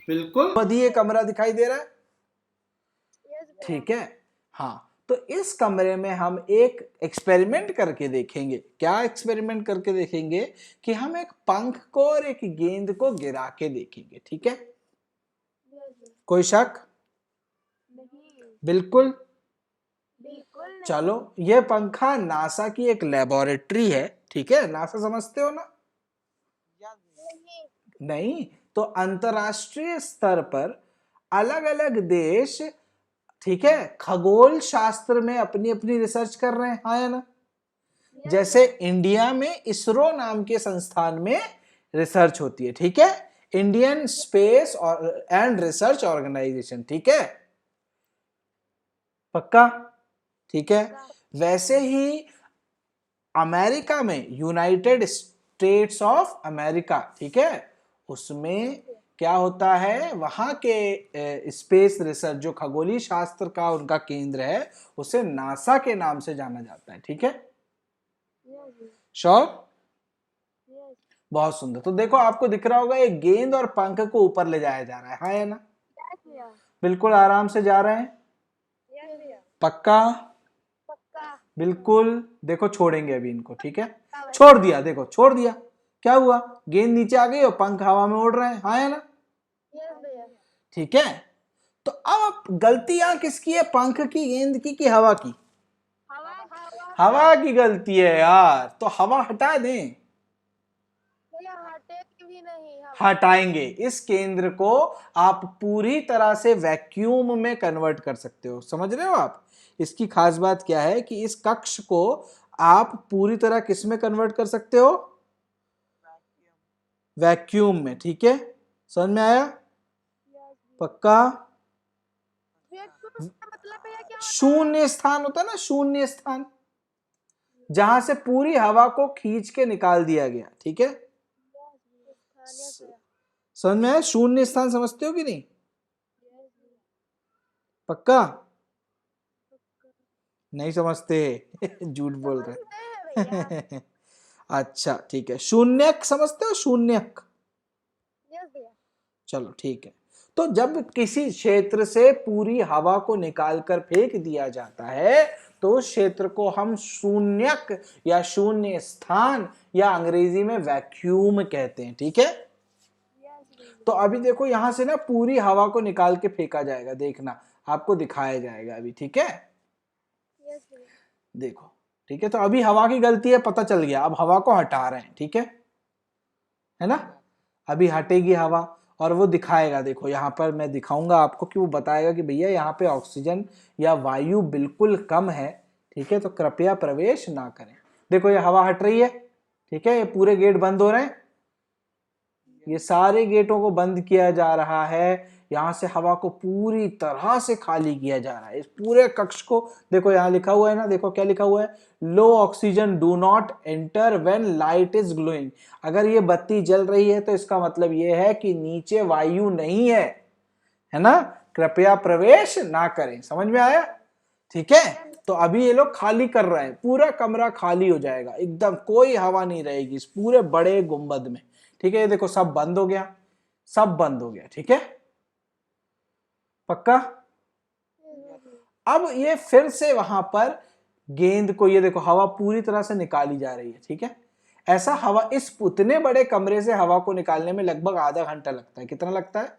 बिल्कुल, बधी ये कमरा दिखाई दे रहा है। यस भैया। ठीक है, हाँ, तो इस कमरे में हम एक एक्सपेरिमेंट करके देखेंगे। क्या एक्सपेरिमेंट करके देखेंगे? कि हम एक पंख को और एक गेंद को गिरा के देखेंगे। ठीक है, कोई शक? बिल्कुल। बिल्कुल नहीं। चलो, ये पंखा नासा की एक लेबोरेटरी है। ठीक है, नासा समझते हो ना? नहीं, तो अंतरराष्ट्रीय स्तर पर अलग अलग देश, ठीक है, खगोल शास्त्र में अपनी अपनी रिसर्च कर रहे हैं, हाँ या ना? जैसे इंडिया में इसरो नाम के संस्थान में रिसर्च होती है। ठीक है, Indian space and research organisation. ठीक है, पक्का? ठीक है, वैसे ही अमेरिका में यूनाइटेड स्टेट्स ऑफ अमेरिका, ठीक है, उसमें क्या होता है? वहां के स्पेस रिसर्च, जो खगोलीय शास्त्र का उनका केंद्र है, उसे नासा के नाम से जाना जाता है। ठीक है, श्योर? बहुत सुंदर। तो देखो, आपको दिख रहा होगा एक गेंद और पंख को ऊपर ले जाया जा रहा है, हाँ या ना? बिल्कुल आराम से जा रहे हैं। पक्का? बिल्कुल। देखो, छोड़ेंगे अभी इनको। ठीक है, छोड़ दिया, देखो छोड़ दिया, क्या हुआ? गेंद नीचे आ गई और पंख हवा में उड़ रहे हैं, हाँ या ना? ठीक है, तो अब गलतियां किसकी है? पंख की, गेंद की, कि हवा की? हवा की गलती है यार, तो हवा हटा दें। भी नहीं, हटाएंगे। इस केंद्र को आप पूरी तरह से वैक्यूम में कन्वर्ट कर सकते हो। समझ रहे हो आप? इसकी खास बात क्या है कि इस कक्ष को आप पूरी तरह किस में कन्वर्ट कर सकते हो? वैक्यूम में। ठीक है, समझ में आया? पक्का? मतलब भैया क्या? शून्य स्थान होता है ना, शून्य स्थान, जहां से पूरी हवा को खींच के निकाल दिया गया। ठीक है, समझ में आया? शून्य स्थान समझते हो कि नहीं? पक्का? नहीं समझते? झूठ बोल रहे। अच्छा ठीक है, शून्यक समझते हो? शून्यक, चलो ठीक है। तो जब किसी क्षेत्र से पूरी हवा को निकालकर फेंक दिया जाता है तो उस क्षेत्र को हम शून्यक या शून्य स्थान या अंग्रेजी में वैक्यूम कहते हैं। ठीक है, तो अभी देखो, यहां से ना पूरी हवा को निकाल के फेंका जाएगा, देखना आपको दिखाया जाएगा अभी। ठीक है, देखो, ठीक है। तो अभी हवा की गलती है, पता चल गया। अब हवा को हटा रहे हैं, ठीक है ना। अभी हटेगी हवा और वो दिखाएगा, देखो यहाँ पर मैं दिखाऊंगा आपको कि वो बताएगा कि भैया यहाँ पे ऑक्सीजन या वायु बिल्कुल कम है, ठीक है, तो कृपया प्रवेश ना करें। देखो ये हवा हट रही है, ठीक है, ये पूरे गेट बंद हो रहे हैं, ये सारे गेटों को बंद किया जा रहा है। यहाँ से हवा को पूरी तरह से खाली किया जा रहा है, इस पूरे कक्ष को। देखो यहाँ लिखा हुआ है ना, देखो क्या लिखा हुआ है, low oxygen do not enter when light is glowing. अगर ये बत्ती जल रही है तो इसका मतलब ये है कि नीचे वायु नहीं है ना, कृपया प्रवेश ना करें। समझ में आया, ठीक है। तो अभी ये लोग खाली कर रहे हैं, पूरा कमरा खाली हो जाएगा एकदम, कोई हवा नहीं रहेगी इस पूरे बड़े गुंबद में, ठीक है। ये देखो सब बंद हो गया, सब बंद हो गया, ठीक है, पक्का। अब ये फिर से वहां पर गेंद को, ये देखो हवा पूरी तरह से निकाली जा रही है, ठीक है। ऐसा हवा, इस उतने बड़े कमरे से हवा को निकालने में लगभग आधा घंटा लगता है। कितना लगता है?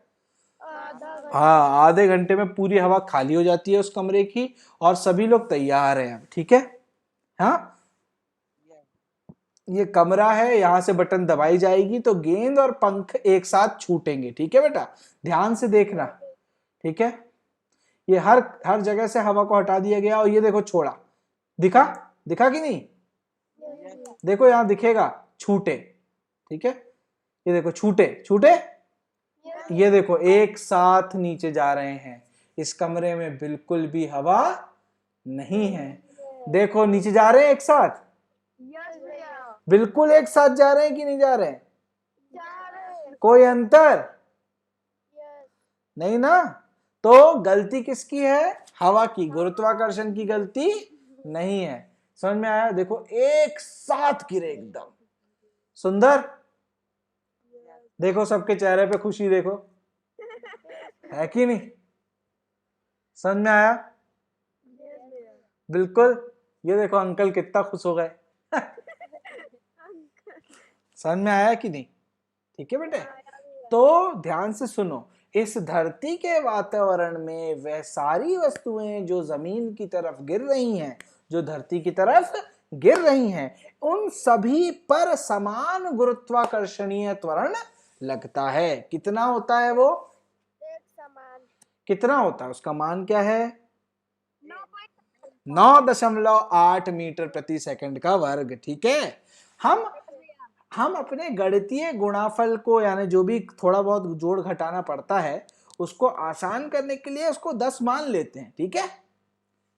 हाँ, आधे घंटे में पूरी हवा खाली हो जाती है उस कमरे की, और सभी लोग तैयार हैं, ठीक है। हाँ, ये कमरा है, यहां से बटन दबाई जाएगी तो गेंद और पंख एक साथ छूटेंगे, ठीक है बेटा, ध्यान से देखना, ठीक है। ये हर जगह से हवा को हटा दिया गया, और ये देखो छोड़ा, दिखा कि नहीं? देखो यहां दिखेगा छूटे, ठीक है, ये देखो छूटे, ये देखो एक साथ नीचे जा रहे हैं। इस कमरे में बिल्कुल भी हवा नहीं है। देखो नीचे जा रहे हैं एक साथ, बिल्कुल एक साथ जा रहे हैं कि नहीं जा रहे हैं? कोई अंतर नहीं ना। तो गलती किसकी है? हवा की, गुरुत्वाकर्षण की गलती नहीं है। समझ में आया? देखो एक साथ गिरे, एकदम सुंदर। देखो सबके चेहरे पे खुशी, देखो है कि नहीं? समझ में आया? बिल्कुल। ये देखो अंकल कितना खुश हो गए। समझ में आया कि नहीं? ठीक है बेटे, तो ध्यान से सुनो। इस धरती के वातावरण में वह सारी वस्तुएं जो जमीन की तरफ गिर रही हैं, जो धरती की तरफ गिर रही हैं, उन सभी पर समान गुरुत्वाकर्षणीय त्वरण लगता है। कितना होता है वो? एक समान। कितना होता है? उसका मान क्या है? 9.8 मीटर प्रति सेकंड का वर्ग, ठीक है। हम अपने गणितीय गुणाफल को, यानी जो भी थोड़ा बहुत जोड़ घटाना पड़ता है, उसको आसान करने के लिए उसको 10 मान लेते हैं, ठीक है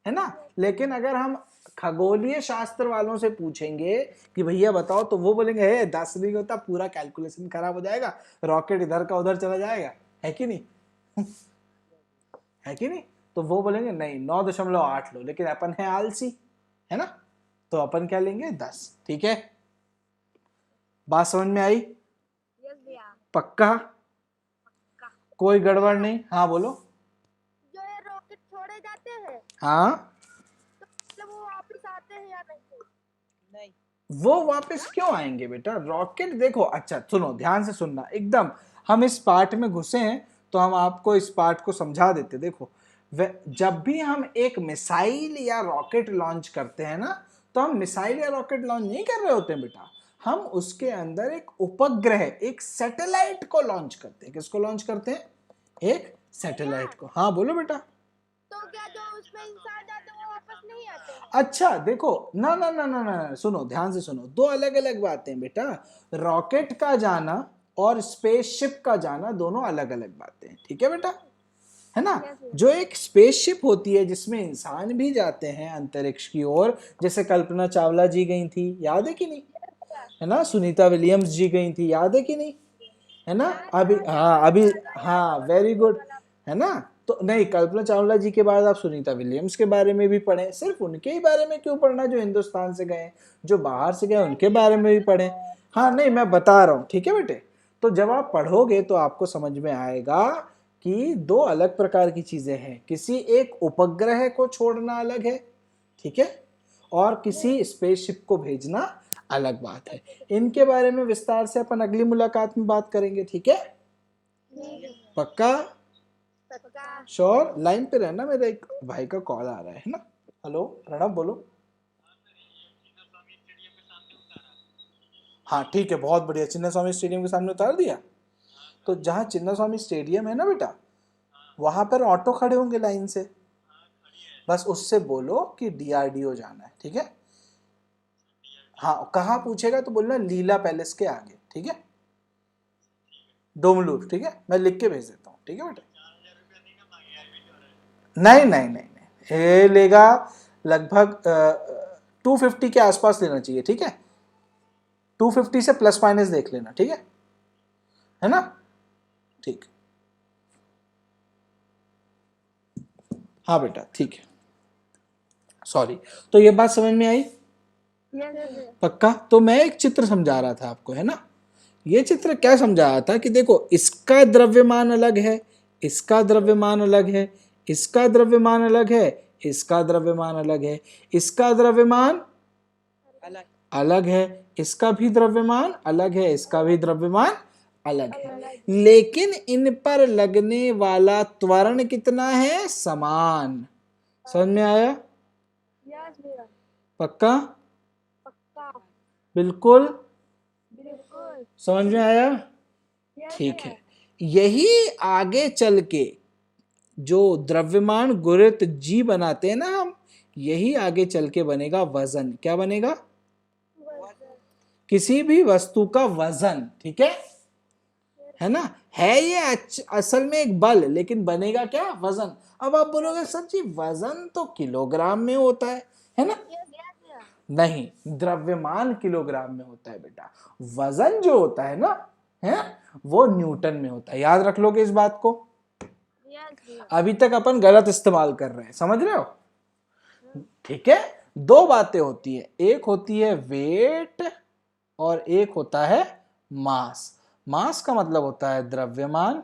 ना। लेकिन अगर हम खगोलीय शास्त्र वालों से पूछेंगे कि भैया बताओ, तो वो बोलेंगे 10 नहीं होता, पूरा कैलकुलेशन खराब हो जाएगा, रॉकेट इधर का उधर चला जाएगा, है कि नहीं? है कि नहीं? तो वो बोलेंगे नहीं 9.8 लो। लेकिन अपन है आलसी, है ना, तो अपन क्या लेंगे? 10, ठीक है। बात समझ में आई? पक्का? कोई गड़बड़ नहीं? हाँ बोलो। जो ये रॉकेट छोड़े जाते हैं, हाँ, तो मतलब वो वापस आते हैं या नहीं? वो वापस क्यों आएंगे बेटा? रॉकेट देखो, अच्छा सुनो, ध्यान से सुनना एकदम। हम इस पार्ट में घुसे हैं तो हम आपको इस पार्ट को समझा देते। देखो, जब भी हम एक मिसाइल या रॉकेट लॉन्च करते हैं ना, तो हम मिसाइल या रॉकेट लॉन्च नहीं कर रहे होते हैं बेटा, हम उसके अंदर एक उपग्रह, एक सैटेलाइट को लॉन्च करते हैं। किसको लॉन्च करते हैं? एक सैटेलाइट को। हाँ बोलो बेटा। तो क्या जो उसमें इंसान जाते हैं वो वापस नहीं आते? अच्छा देखो, ना ना ना ना ना, सुनो ध्यान से सुनो, दो अलग अलग बातें बेटा। रॉकेट का जाना और स्पेसशिप का जाना दोनों अलग अलग बातें हैं, ठीक है बेटा, है ना। जो एक स्पेसशिप होती है जिसमें इंसान भी जाते हैं अंतरिक्ष की ओर, जैसे कल्पना चावला जी गई थी, याद है कि नहीं? है ना, सुनीता विलियम्स जी गई थी, याद है कि नहीं? है ना, अभी हाँ, वेरी गुड, है ना। तो नहीं, कल्पना चावला जी के बाद आप सुनीता विलियम्स के बारे में भी पढ़ें। सिर्फ उनके ही बारे में क्यों पढ़ना जो हिंदुस्तान से गए, जो बाहर से गए उनके बारे में भी पढ़ें। हाँ नहीं, मैं बता रहा हूँ, ठीक है बेटे। तो जब आप पढ़ोगे तो आपको समझ में आएगा कि दो अलग प्रकार की चीजें हैं। किसी एक उपग्रह को छोड़ना अलग है, ठीक है, और किसी स्पेसशिप को भेजना अलग बात है। इनके बारे में विस्तार से अपन अगली मुलाकात में बात करेंगे, ठीक है? पक्का? श्योर? लाइन पे रहना, मेरा एक भाई का कॉल आ रहा है ना। हेलो प्रणव, बोलो। हाँ ठीक है, बहुत बढ़िया, चिन्ना स्वामी स्टेडियम के सामने उतार दिया। तो जहाँ चिन्ना स्वामी स्टेडियम है ना बेटा, वहां पर ऑटो खड़े होंगे लाइन से, बस उससे बोलो कि DRDO जाना है, ठीक है। हाँ, कहाँ पूछेगा तो बोलना लीला पैलेस के आगे, ठीक है, डोमलूर, ठीक है, मैं लिख के भेज देता हूँ, ठीक है बेटा। नहीं नहीं नहीं नहीं, ये लेगा लगभग 250 के आसपास लेना चाहिए, ठीक है, 250 से प्लस माइनस देख लेना, ठीक है ना, ठीक। हाँ बेटा ठीक है, सॉरी। तो ये बात समझ में आई? पक्का? तो मैं एक चित्र समझा रहा था आपको, है ना। ये चित्र क्या समझा रहा था कि देखो, इसका द्रव्यमान अलग है, इसका द्रव्यमान अलग है, इसका द्रव्यमान अलग है, इसका द्रव्यमान अलग है, इसका द्रव्यमान अलग है, इसका भी द्रव्यमान अलग है, इसका भी द्रव्यमान अलग है, लेकिन इन पर लगने वाला त्वरण कितना है? समान। समझ में आया? पक्का? बिल्कुल समझ में आया? ठीक है। यही आगे चल के जो द्रव्यमान गुणित जी बनाते हैं ना हम, यही आगे चल के बनेगा वजन। क्या बनेगा? किसी भी वस्तु का वजन, ठीक है ना। है ये असल में एक बल, लेकिन बनेगा क्या? वजन। अब आप बोलोगे सर जी वजन तो किलोग्राम में होता है ना। नहीं, द्रव्यमान किलोग्राम में होता है बेटा, वजन जो होता है ना, है वो न्यूटन में होता है। याद रख लोगे इस बात को। अभी तक अपन गलत इस्तेमाल कर रहे हैं, समझ रहे हो? ठीक है, दो बातें होती है, एक होती है वेट और एक होता है मास। मास का मतलब होता है द्रव्यमान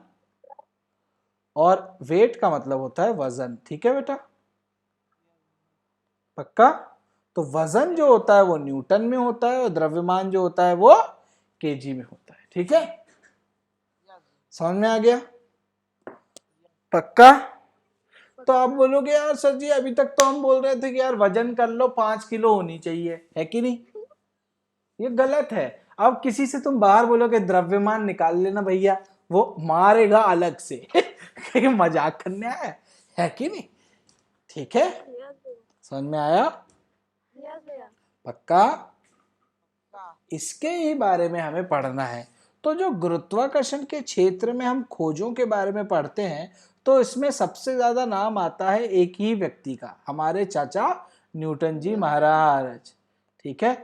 और वेट का मतलब होता है वजन, ठीक है बेटा। पक्का? तो वजन जो होता है वो न्यूटन में होता है और द्रव्यमान जो होता है वो केजी में होता है, ठीक है। समझ में आ गया? पक्का? तो आप बोलोगे यार सर जी अभी तक तो हम बोल रहे थे कि यार वजन कर लो 5 किलो होनी चाहिए, है कि नहीं? ये गलत है। अब किसी से तुम बाहर बोलोगे द्रव्यमान निकाल लेना भैया, वो मारेगा अलग से मजाक करने आया है कि नहीं? ठीक है, समझ में आया? पक्का? इसके ही बारे में हमें पढ़ना है। तो जो गुरुत्वाकर्षण के क्षेत्र में हम खोजों के बारे में पढ़ते हैं, तो इसमें सबसे ज्यादा नाम आता है एक ही व्यक्ति का, हमारे चाचा न्यूटन जी महाराज, ठीक है।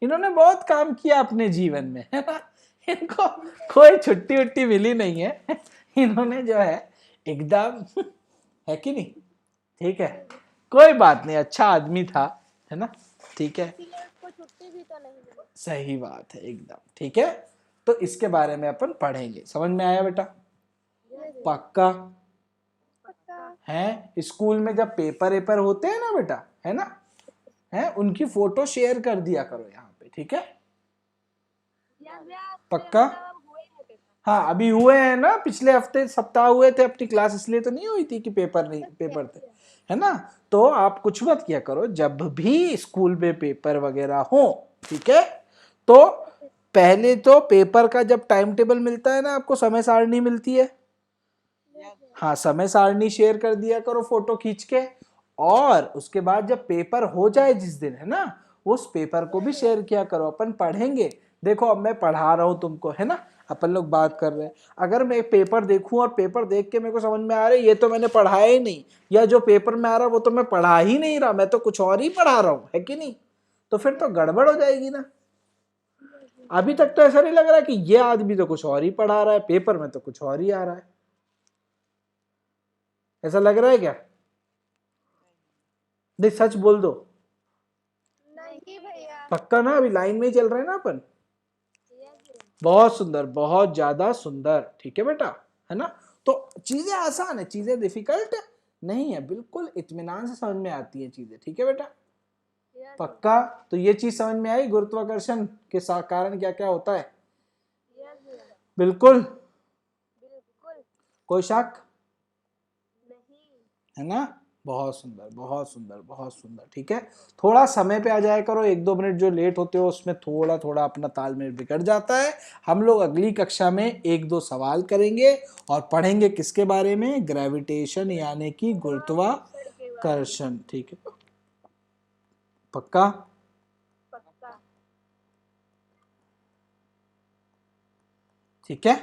इन्होंने बहुत काम किया अपने जीवन में, है ना। इनको कोई छुट्टी उट्टी मिली नहीं है। इन्होंने जो है एकदम है कि नहीं, ठीक है, कोई बात नहीं, अच्छा आदमी था, है ना, ठीक है, छुट्टी भी तो नहीं मिली। सही बात है एकदम, ठीक है। तो इसके बारे में अपन पढ़ेंगे। समझ में आया बेटा? पक्का? है स्कूल में जब पेपर होते हैं ना बेटा, है ना, है उनकी फोटो शेयर कर दिया करो यहाँ पे, ठीक है। पक्का? हाँ अभी हुए हैं ना, पिछले हफ्ते सप्ताह हुए थे, अपनी क्लास इसलिए तो नहीं हुई थी कि पेपर थे, है ना। तो आप कुछ मत किया करो, जब भी स्कूल में पेपर वगैरह हो, ठीक है, तो पहले तो पेपर का जब टाइम टेबल मिलता है ना आपको, समय सारणी मिलती है, हाँ समय सारणी शेयर कर दिया करो फोटो खींच के। और उसके बाद जब पेपर हो जाए जिस दिन, है ना, उस पेपर को भी शेयर किया करो, अपन पढ़ेंगे। देखो अब मैं पढ़ा रहा हूं तुमको, है ना, अपन लोग बात कर रहे हैं, अगर मैं पेपर देखूं और पेपर देख के मेरे को समझ में आ रहा है ये तो मैंने पढ़ाया ही नहीं, या जो पेपर में आ रहा वो तो मैं पढ़ा ही नहीं रहा, मैं तो कुछ और ही पढ़ा रहा हूं, है कि नहीं, तो फिर तो गड़बड़ हो जाएगी ना। अभी तक तो ऐसा नहीं लग रहा कि ये आदमी तो कुछ और ही पढ़ा रहा है, पेपर में तो कुछ और ही आ रहा है, ऐसा लग रहा है क्या? नहीं सच बोल दो। नहीं भैया। पक्का ना? अभी लाइन में ही चल रहे हैं ना अपन। बहुत सुंदर, बहुत ज्यादा सुंदर, ठीक है बेटा, है ना। तो चीजें आसान है, चीजें डिफिकल्ट नहीं है, बिल्कुल इत्मीनान से समझ में आती है चीजें, ठीक है बेटा। पक्का? तो ये चीज समझ में आई, गुरुत्वाकर्षण के कारण क्या क्या होता है। बिल्कुल, कोई शक नहीं है ना? बहुत सुंदर, बहुत सुंदर, बहुत सुंदर। ठीक है, थोड़ा समय पे आ जाया करो, 1-2 मिनट जो लेट होते हो उसमें थोड़ा थोड़ा अपना तालमेल बिगड़ जाता है। हम लोग अगली कक्षा में 1-2 सवाल करेंगे और पढ़ेंगे किसके बारे में, ग्रेविटेशन यानी कि गुरुत्वाकर्षण। ठीक है, पक्का? पक्का। ठीक है,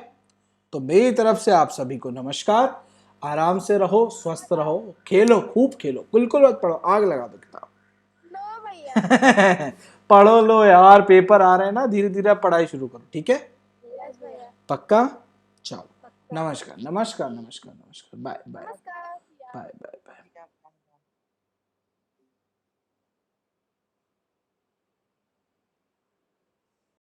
तो मेरी तरफ से आप सभी को नमस्कार। आराम से रहो, स्वस्थ रहो, खेलो, खूब खेलो, बिल्कुल मत पढ़ो, आग लगा दो किताब। नो भैया। पढ़ो लो यार, पेपर आ रहे हैं ना, धीरे धीरे पढ़ाई शुरू करो। ठीक है, यस भैया। पक्का? चलो, नमस्कार नमस्कार नमस्कार नमस्कार, बाय बाय नमस्कार। Bye bye.